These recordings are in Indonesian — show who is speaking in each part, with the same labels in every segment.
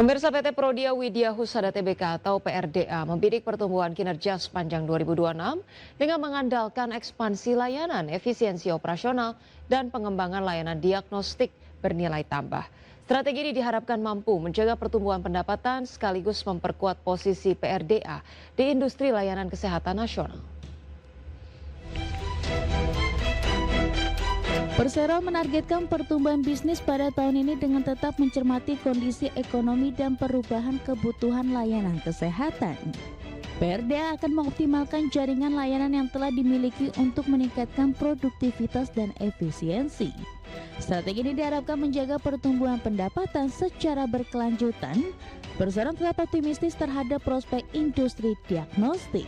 Speaker 1: Pemirsa PT Prodia Widya Husada Tbk atau PRDA membidik pertumbuhan kinerja sepanjang 2026 dengan mengandalkan ekspansi layanan, efisiensi operasional, dan pengembangan layanan diagnostik bernilai tambah. Strategi ini diharapkan mampu menjaga pertumbuhan pendapatan sekaligus memperkuat posisi PRDA di industri layanan kesehatan nasional.
Speaker 2: Persero menargetkan pertumbuhan bisnis pada tahun ini dengan tetap mencermati kondisi ekonomi dan perubahan kebutuhan layanan kesehatan. PRDA akan mengoptimalkan jaringan layanan yang telah dimiliki untuk meningkatkan produktivitas dan efisiensi. Strategi ini diharapkan menjaga pertumbuhan pendapatan secara berkelanjutan. Persero tetap optimistis terhadap prospek industri diagnostik.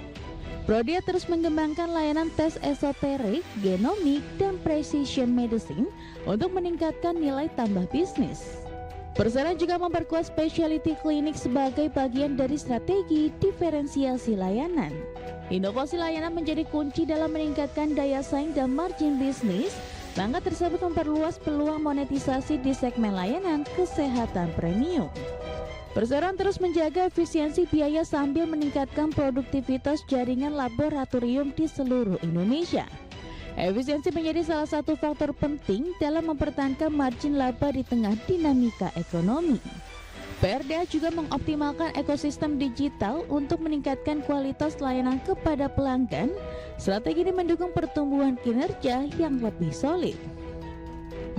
Speaker 2: Prodia terus mengembangkan layanan tes esoterik, genomik, dan precision medicine untuk meningkatkan nilai tambah bisnis. Persero juga memperkuat specialty klinik sebagai bagian dari strategi diferensiasi layanan. Inovasi layanan menjadi kunci dalam meningkatkan daya saing dan margin bisnis. Langkah tersebut memperluas peluang monetisasi di segmen layanan kesehatan premium. Persero terus menjaga efisiensi biaya sambil meningkatkan produktivitas jaringan laboratorium di seluruh Indonesia. Efisiensi menjadi salah satu faktor penting dalam mempertahankan margin laba di tengah dinamika ekonomi. PRDA juga mengoptimalkan ekosistem digital untuk meningkatkan kualitas layanan kepada pelanggan. Strategi ini mendukung pertumbuhan kinerja yang lebih solid.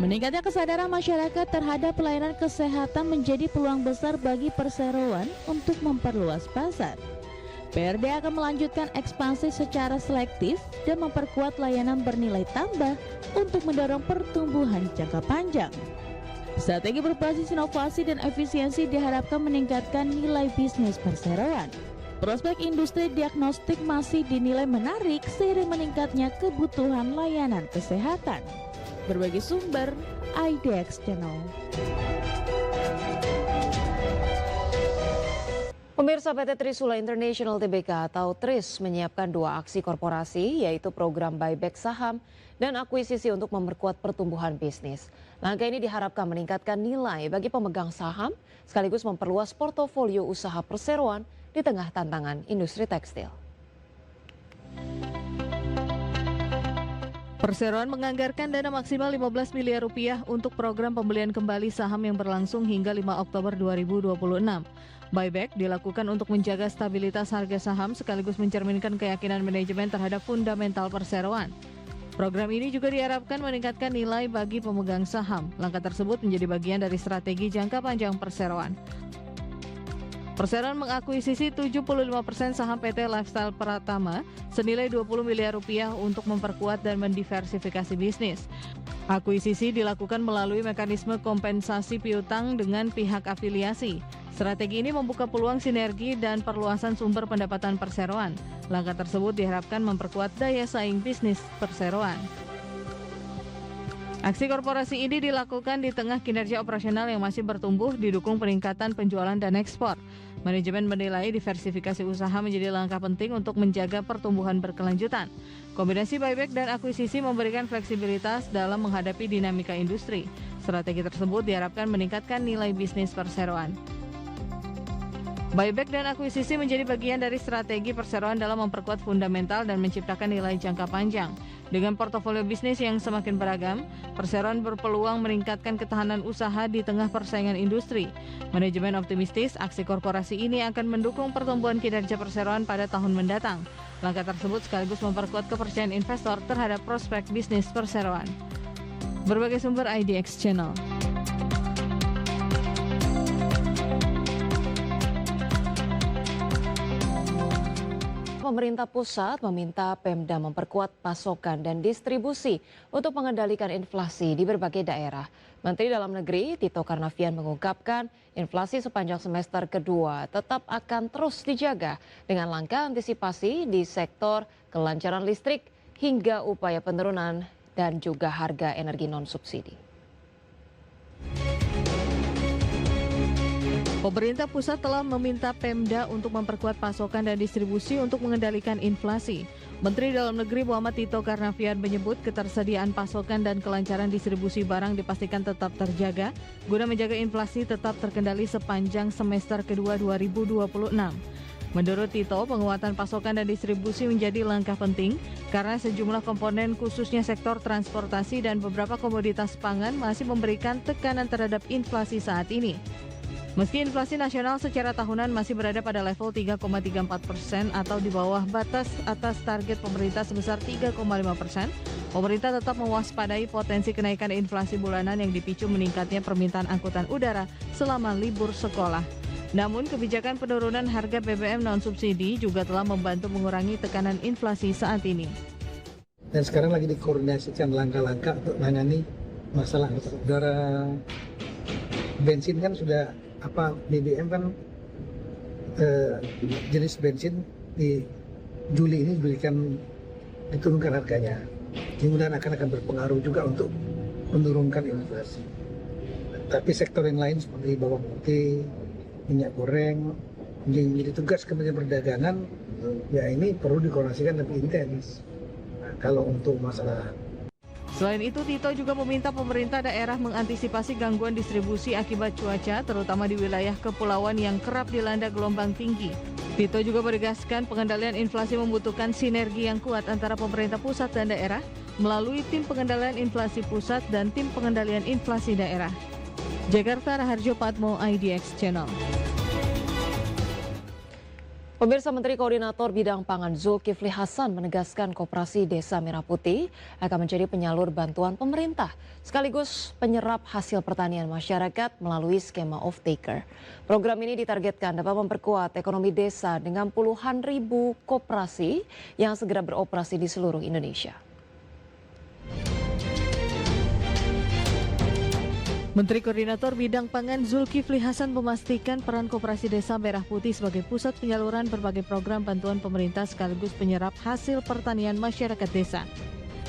Speaker 2: Meningkatnya kesadaran masyarakat terhadap pelayanan kesehatan menjadi peluang besar bagi perseroan untuk memperluas pasar. PRDA akan melanjutkan ekspansi secara selektif dan memperkuat layanan bernilai tambah untuk mendorong pertumbuhan jangka panjang. Strategi berbasis inovasi dan efisiensi diharapkan meningkatkan nilai bisnis perseroan. Prospek industri diagnostik masih dinilai menarik seiring meningkatnya kebutuhan layanan kesehatan. Berbagai sumber, IDX Channel.
Speaker 1: Pemirsa, PT Trisula International Tbk atau TRIS menyiapkan 2 aksi korporasi, yaitu program buyback saham dan akuisisi untuk memperkuat pertumbuhan bisnis. Langkah ini diharapkan meningkatkan nilai bagi pemegang saham sekaligus memperluas portofolio usaha perseroan di tengah tantangan industri tekstil.
Speaker 3: Perseroan menganggarkan dana maksimal 15 miliar rupiah untuk program pembelian kembali saham yang berlangsung hingga 5 Oktober 2026. Buyback dilakukan untuk menjaga stabilitas harga saham sekaligus mencerminkan keyakinan manajemen terhadap fundamental perseroan. Program ini juga diharapkan meningkatkan nilai bagi pemegang saham. Langkah tersebut menjadi bagian dari strategi jangka panjang perseroan. Perseroan mengakuisisi 75% saham PT Lifestyle Pratama senilai 20 miliar rupiah untuk memperkuat dan mendiversifikasi bisnis. Akuisisi dilakukan melalui mekanisme kompensasi piutang dengan pihak afiliasi. Strategi ini membuka peluang sinergi dan perluasan sumber pendapatan perseroan. Langkah tersebut diharapkan memperkuat daya saing bisnis perseroan. Aksi korporasi ini dilakukan di tengah kinerja operasional yang masih bertumbuh didukung peningkatan penjualan dan ekspor. Manajemen menilai diversifikasi usaha menjadi langkah penting untuk menjaga pertumbuhan berkelanjutan. Kombinasi buyback dan akuisisi memberikan fleksibilitas dalam menghadapi dinamika industri. Strategi tersebut diharapkan meningkatkan nilai bisnis perseroan. Buyback dan akuisisi menjadi bagian dari strategi perseroan dalam memperkuat fundamental dan menciptakan nilai jangka panjang. Dengan portofolio bisnis yang semakin beragam, perseroan berpeluang meningkatkan ketahanan usaha di tengah persaingan industri. Manajemen optimistis aksi korporasi ini akan mendukung pertumbuhan kinerja perseroan pada tahun mendatang. Langkah tersebut sekaligus memperkuat kepercayaan investor terhadap prospek bisnis perseroan. Berbagai sumber IDX Channel.
Speaker 1: Pemerintah pusat meminta Pemda memperkuat pasokan dan distribusi untuk mengendalikan inflasi di berbagai daerah. Menteri Dalam Negeri Tito Karnavian mengungkapkan inflasi sepanjang semester kedua tetap akan terus dijaga dengan langkah antisipasi di sektor kelancaran listrik hingga upaya penurunan dan juga harga energi non-subsidi.
Speaker 3: Pemerintah pusat telah meminta Pemda untuk memperkuat pasokan dan distribusi untuk mengendalikan inflasi. Menteri Dalam Negeri Muhammad Tito Karnavian menyebut ketersediaan pasokan dan kelancaran distribusi barang dipastikan tetap terjaga guna menjaga inflasi tetap terkendali sepanjang semester kedua 2026. Menurut Tito, penguatan pasokan dan distribusi menjadi langkah penting karena sejumlah komponen khususnya sektor transportasi dan beberapa komoditas pangan masih memberikan tekanan terhadap inflasi saat ini. Meski inflasi nasional secara tahunan masih berada pada level 3,34% atau di bawah batas atas target pemerintah sebesar 3,5%, pemerintah tetap mewaspadai potensi kenaikan inflasi bulanan yang dipicu meningkatnya permintaan angkutan udara selama libur sekolah. Namun, kebijakan penurunan harga BBM non-subsidi juga telah membantu mengurangi tekanan inflasi saat ini.
Speaker 4: Dan sekarang lagi dikoordinasikan langkah-langkah untuk menangani masalah udara. Bensin kan sudah BBM kan jenis bensin di Juli ini diturunkan harganya. Kemudian akan berpengaruh juga untuk menurunkan inflasi. Tapi sektor yang lain seperti bawang putih, minyak goreng, yang menjadi tugas Kementerian Perdagangan, ya ini perlu dikoordinasikan lebih intens. Nah, kalau untuk masalah.
Speaker 3: Selain itu, Tito juga meminta pemerintah daerah mengantisipasi gangguan distribusi akibat cuaca, terutama di wilayah kepulauan yang kerap dilanda gelombang tinggi. Tito juga menegaskan pengendalian inflasi membutuhkan sinergi yang kuat antara pemerintah pusat dan daerah melalui tim pengendalian inflasi pusat dan tim pengendalian inflasi daerah. Jakarta, Raharjo Patmo, IDX Channel.
Speaker 1: Pemirsa, Menteri Koordinator Bidang Pangan Zulkifli Hasan menegaskan Koperasi Desa Merah Putih akan menjadi penyalur bantuan pemerintah sekaligus penyerap hasil pertanian masyarakat melalui skema off-taker. Program ini ditargetkan dapat memperkuat ekonomi desa dengan puluhan ribu koperasi yang segera beroperasi di seluruh Indonesia.
Speaker 3: Menteri Koordinator Bidang Pangan Zulkifli Hasan memastikan peran Koperasi Desa Merah Putih sebagai pusat penyaluran berbagai program bantuan pemerintah sekaligus penyerap hasil pertanian masyarakat desa.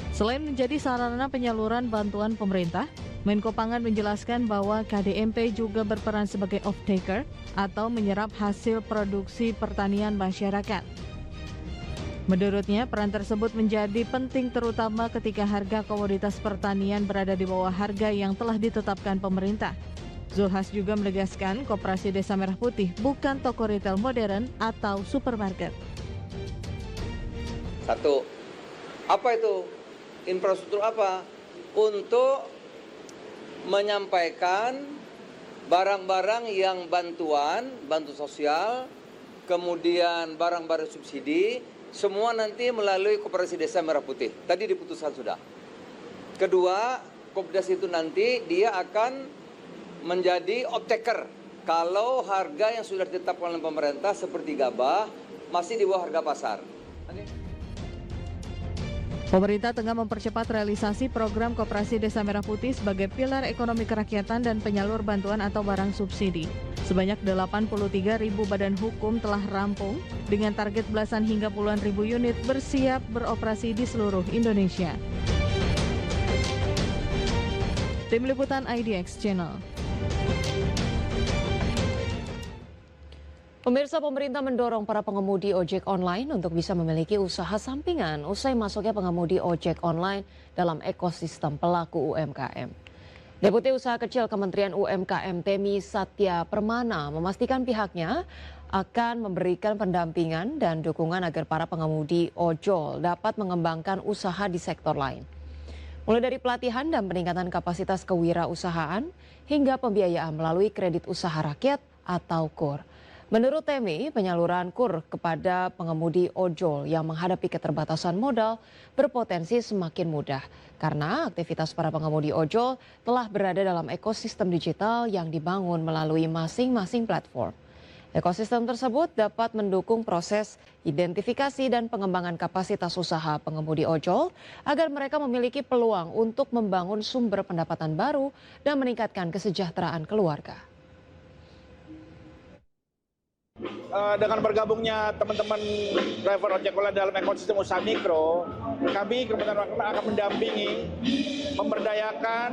Speaker 3: Selain menjadi sarana penyaluran bantuan pemerintah, Menko Pangan menjelaskan bahwa KDMP juga berperan sebagai off-taker atau menyerap hasil produksi pertanian masyarakat. Menurutnya, peran tersebut menjadi penting terutama ketika harga komoditas pertanian berada di bawah harga yang telah ditetapkan pemerintah. Zulhas juga menegaskan Koperasi Desa Merah Putih bukan toko retail modern atau supermarket.
Speaker 5: Satu, apa itu? Infrastruktur apa? Untuk menyampaikan barang-barang yang bantu sosial, kemudian barang-barang subsidi, semua nanti melalui Koperasi Desa Merah Putih. Tadi diputuskan sudah. Kedua, Kopdas itu nanti dia akan menjadi off-taker. Kalau harga yang sudah ditetapkan oleh pemerintah seperti gabah masih di bawah harga pasar.
Speaker 3: Pemerintah tengah mempercepat realisasi program Koperasi Desa Merah Putih sebagai pilar ekonomi kerakyatan dan penyalur bantuan atau barang subsidi. Sebanyak 83.000 badan hukum telah rampung dengan target belasan hingga puluhan ribu unit bersiap beroperasi di seluruh Indonesia. Tim Liputan IDX Channel.
Speaker 1: Pemirsa, pemerintah mendorong para pengemudi ojek online untuk bisa memiliki usaha sampingan usai masuknya pengemudi ojek online dalam ekosistem pelaku UMKM. Deputi Usaha Kecil Kementerian UMKM Temi Satya Permana memastikan pihaknya akan memberikan pendampingan dan dukungan agar para pengemudi ojol dapat mengembangkan usaha di sektor lain. Mulai dari pelatihan dan peningkatan kapasitas kewirausahaan hingga pembiayaan melalui kredit usaha rakyat atau KUR. Menurut Temi, penyaluran KUR kepada pengemudi ojol yang menghadapi keterbatasan modal berpotensi semakin mudah karena aktivitas para pengemudi ojol telah berada dalam ekosistem digital yang dibangun melalui masing-masing platform. Ekosistem tersebut dapat mendukung proses identifikasi dan pengembangan kapasitas usaha pengemudi ojol agar mereka memiliki peluang untuk membangun sumber pendapatan baru dan meningkatkan kesejahteraan keluarga.
Speaker 6: dengan bergabungnya teman-teman driver ojek online dalam ekosistem usaha mikro, kami Kementerian Perhubungan akan mendampingi, memberdayakan,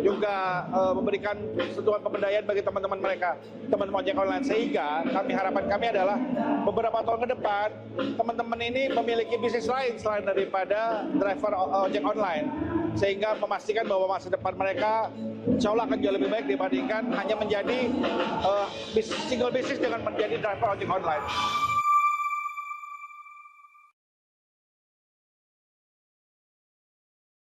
Speaker 6: juga memberikan sentuhan pemberdayaan bagi teman-teman mereka, teman-teman ojek online, sehingga harapan kami adalah beberapa tahun ke depan teman-teman ini memiliki bisnis lain selain daripada driver ojek online, sehingga memastikan bahwa masa depan mereka insya Allah akan jauh lebih baik dibandingkan hanya menjadi single bisnis dengan menjadi driver ojek online.